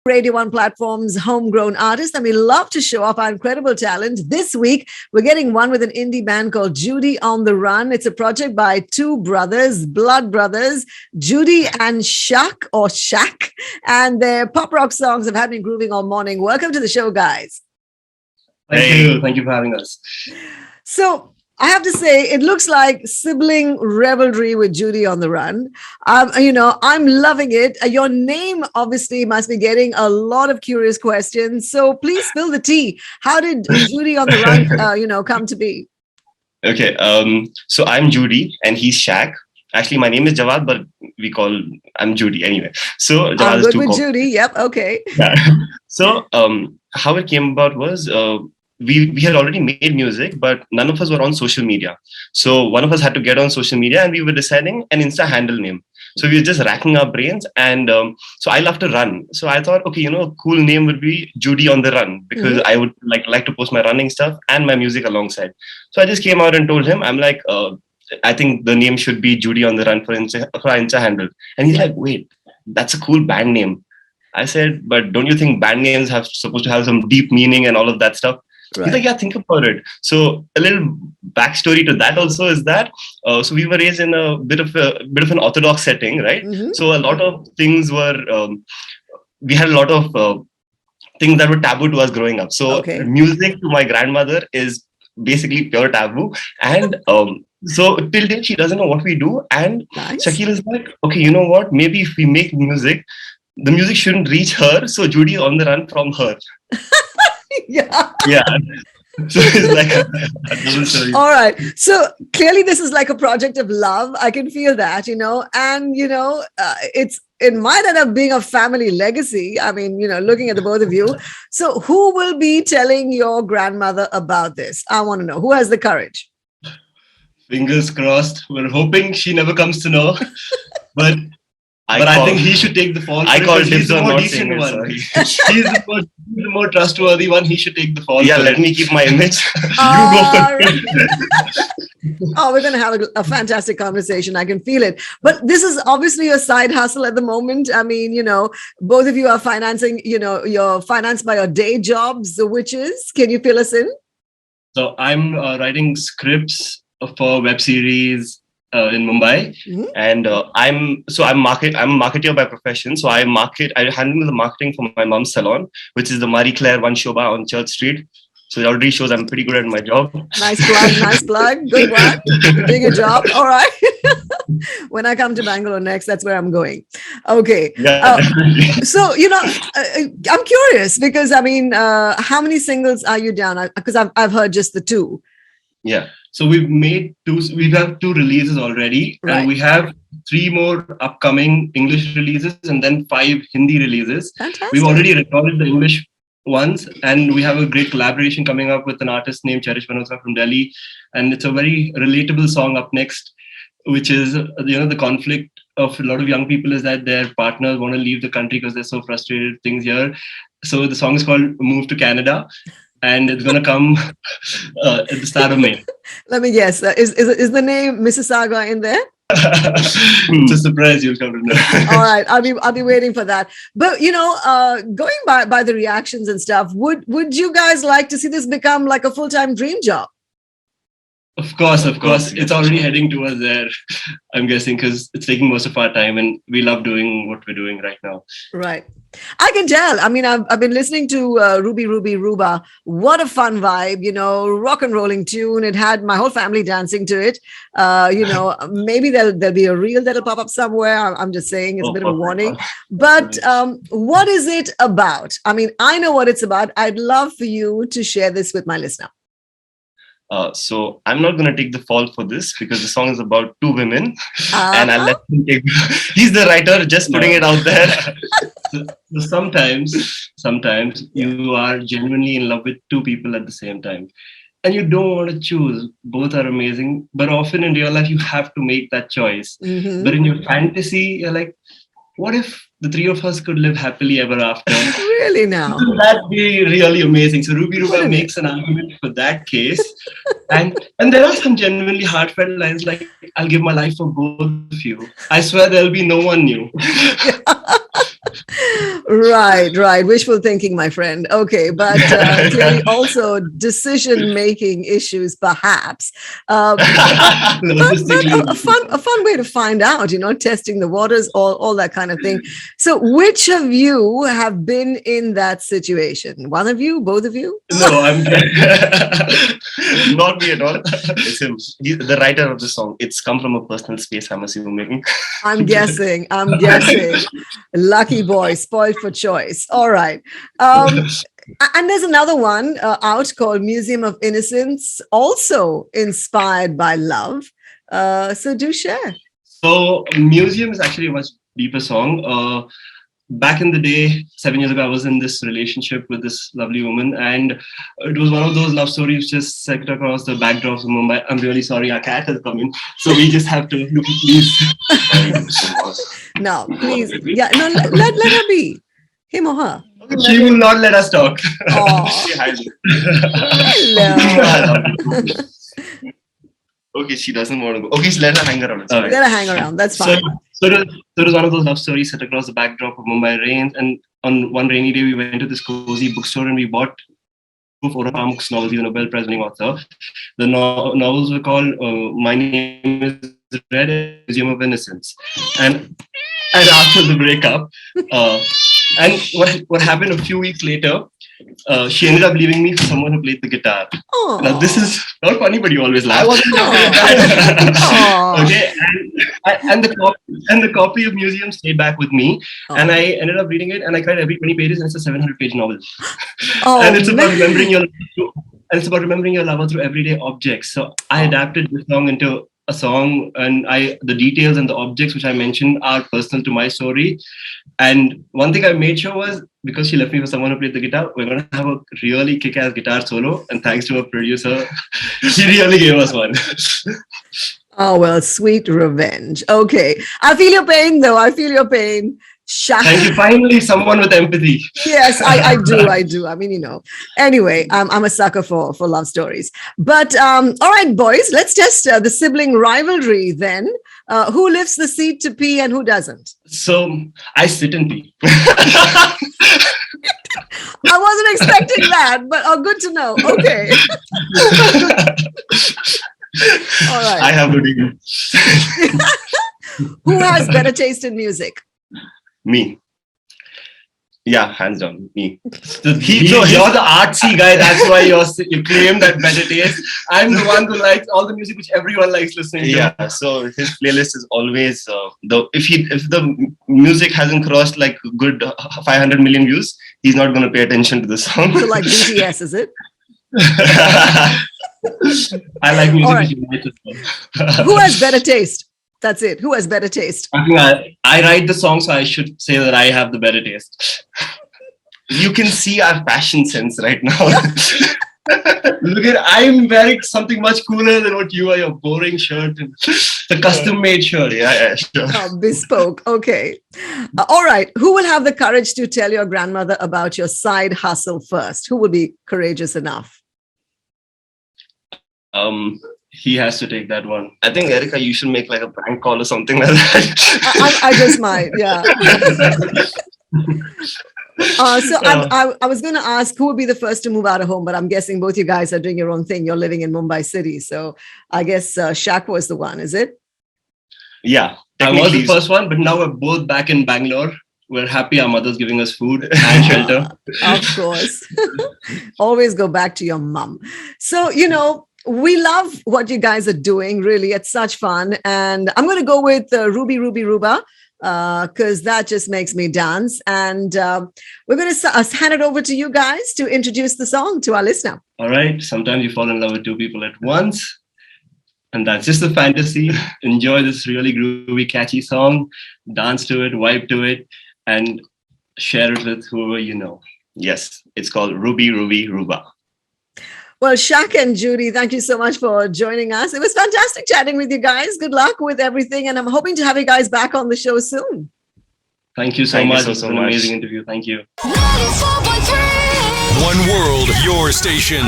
Radio One platform's homegrown artist, and we love to show off our incredible talent. This week, we're getting one with an indie band called Judy On The Run. It's a project by two brothers, blood brothers, Judy and SHAQ or SHAQ, and their pop rock songs have had me grooving all morning. Welcome to the show, guys. Thank you for having us. So, I have to say, it looks like sibling revelry with Judy on the Run. I'm loving it. Your name obviously must be getting a lot of curious questions. So please spill the tea. How did Judy on the Run, come to be? Okay, so I'm Judy and he's SHAQ. Actually, my name is Jawad, but I'm Judy anyway. So Jawad I'm good with Judy. Yep. Okay. Yeah. So how it came about was we had already made music, but none of us were on social media. So one of us had to get on social media, and we were deciding an Insta handle name. So we were just racking our brains, and so I love to run. So I thought, okay, a cool name would be Judy on the Run, because I would like to post my running stuff and my music alongside. So I just came out and told him, I'm like, I think the name should be Judy on the Run for our Insta handle. And he's like, wait, that's a cool band name. I said, but don't you think band names supposed to have some deep meaning and all of that stuff? Right. He's like, yeah, think about it. So a little backstory to that also is that so we were raised in a bit of an orthodox setting, right? So a lot of things were we had a lot of things that were taboo to us growing up. So music to my grandmother is basically pure taboo, and so till date she doesn't know what we do. And Shakil is like, okay, you know what? Maybe if we make music, the music shouldn't reach her. So Judy on the Run from her. Yeah. So it's like a double story. All right. So clearly this is like a project of love. I can feel that, and, it might end up being a family legacy. I mean, looking at the both of you. So who will be telling your grandmother about this? I want to know who has the courage. Fingers crossed. We're hoping she never comes to know, but I think he should take the fall. I call he's the more decent one. He's the more trustworthy one. He should take the fall. Yeah, let me keep my image. You go for it. Oh, we're going to have a fantastic conversation. I can feel it. But this is obviously a side hustle at the moment. I mean, both of you are financing, you're financed by your day jobs, which is, can you fill us in? So I'm writing scripts for web series in Mumbai, and I'm a marketer by profession. So I handle the marketing for my mom's salon, which is the Marie Claire One Shobha on Church Street. So it already shows I'm pretty good at my job. Nice plug. Good work. You're doing a job. All right. When I come to Bangalore next, that's where I'm going. Okay. Yeah. So, I'm curious because, I mean, how many singles are you down? Because I've heard just the two. Yeah. So we've made we have 2 releases already. Right. And we have 3 more upcoming English releases and then 5 Hindi releases. Fantastic. We've already recorded the English ones, and we have a great collaboration coming up with an artist named Cherish Manotra from Delhi. And it's a very relatable song up next, which is, the conflict of a lot of young people is that their partners want to leave the country because they're so frustrated with things here. So the song is called Move to Canada. And it's going to come at the start of May. Let me guess. Is the name Mississauga in there? It's a surprise. You'll come to know. All right. I'll be waiting for that. But, going by the reactions and stuff, would you guys like to see this become like a full-time dream job? Of course. It's already heading towards there, I'm guessing, because it's taking most of our time and we love doing what we're doing right now. Right. I can tell. I mean, I've been listening to Ruby Ruby Rooba. What a fun vibe, rock and rolling tune. It had my whole family dancing to it. Maybe there'll be a reel that'll pop up somewhere. I'm just saying it's a bit of a warning. But what is it about? I mean, I know what it's about. I'd love for you to share this with my listener. So I'm not going to take the fall for this because the song is about 2 women, and I'll let him take. He's the writer, just putting it out there. So sometimes you are genuinely in love with 2 people at the same time, and you don't want to choose. Both are amazing, but often in real life you have to make that choice. But in your fantasy, you're like, what if the 3 of us could live happily ever after? Really now? Wouldn't that be really amazing? So Ruby Ruba makes an argument for that case. And there are some genuinely heartfelt lines like, I'll give my life for both of you. I swear there'll be no one new. Right. Wishful thinking, my friend. Okay, but clearly also decision-making issues, perhaps. But a fun way to find out, testing the waters, all that kind of thing. So which of you have been in that situation? One of you? Both of you? No, I'm not me at all. It's him. He's the writer of the song. It's come from a personal space, I'm assuming. I'm guessing. Lucky boy, spoiled for choice. All right. And there's another one out called Museum of Innocence, also inspired by love. So do share. So Museum is actually a much deeper song. Back in the day, 7 years ago, I was in this relationship with this lovely woman, and it was one of those love stories just set across the backdrop of Mumbai. I'm really sorry, our cat has come in, so we just have to look, please. No, please. Yeah, no, let her be. Him or her. She will not let us talk. Hello. Okay, she doesn't want to go. Okay, so let her hang around. Let her hang around. That's fine. So it was one of those love stories set across the backdrop of Mumbai rain. And on one rainy day, we went to this cozy bookstore and we bought two of Orhan Pamuk's novels. He's a Nobel Prize-winning author. The novels were called My Name is Red and Museum of Innocence. And after the breakup, and what happened a few weeks later, she ended up leaving me for someone who played the guitar. Aww. Now this is not funny, but you always laugh. Okay, and the copy of Museum stayed back with me, and I ended up reading it, and I cried every 20 pages, and it's a 700-page novel. And it's about remembering your lover through everyday objects. So I adapted this song into a song, and the details and the objects which I mentioned are personal to my story. And one thing I made sure was, because she left me for someone who played the guitar, we're going to have a really kick-ass guitar solo. And thanks to a producer, he really gave us one. Oh, well, sweet revenge. Okay. I feel your pain, though. I feel your pain. Thank you. Finally, someone with empathy. Yes, I do. I mean, anyway, I'm a sucker for love stories. But all right, boys, let's test the sibling rivalry then. Who lifts the seat to pee and who doesn't? So I sit and pee. I wasn't expecting that, but good to know. Okay. All right. I have to Who has better taste in music? Me. Yeah, hands down, me. You're the artsy guy. That's why you claim that better taste. I'm the one who likes all the music which everyone likes listening to. Yeah, so his playlist is always if the music hasn't crossed like good 500 million views, he's not going to pay attention to the song. So like BTS, is it? I like music. Right. Who has better taste? That's it. Who has better taste? I write the song, so I should say that I have the better taste. You can see our fashion sense right now. Look at, I'm wearing something much cooler than what you are. Your boring shirt and the custom-made shirt. Yeah, sure. Bespoke. Okay. All right. Who will have the courage to tell your grandmother about your side hustle first? Who will be courageous enough? He has to take that one. I think, Erica, you should make like a prank call or something like that. I just might, yeah. I was going to ask who would be the first to move out of home, but I'm guessing both you guys are doing your own thing. You're living in Mumbai City. So I guess SHAQ was the one, is it? Yeah, I was the first one, but now we're both back in Bangalore. We're happy our mother's giving us food and shelter. Of course. Always go back to your mom. So, we love what you guys are doing, really. It's such fun. And I'm going to go with Ruby Ruby Rooba because that just makes me dance. And we're going to hand it over to you guys to introduce the song to our listener. All right. Sometimes you fall in love with two people at once. And that's just a fantasy. Enjoy this really groovy, catchy song. Dance to it, vibe to it, and share it with whoever you know. Yes, it's called Ruby Ruby Rooba. Well, SHAQ and Judy, thank you so much for joining us. It was fantastic chatting with you guys. Good luck with everything. And I'm hoping to have you guys back on the show soon. Thank you so much. It was an amazing interview. Thank you. One world, your station.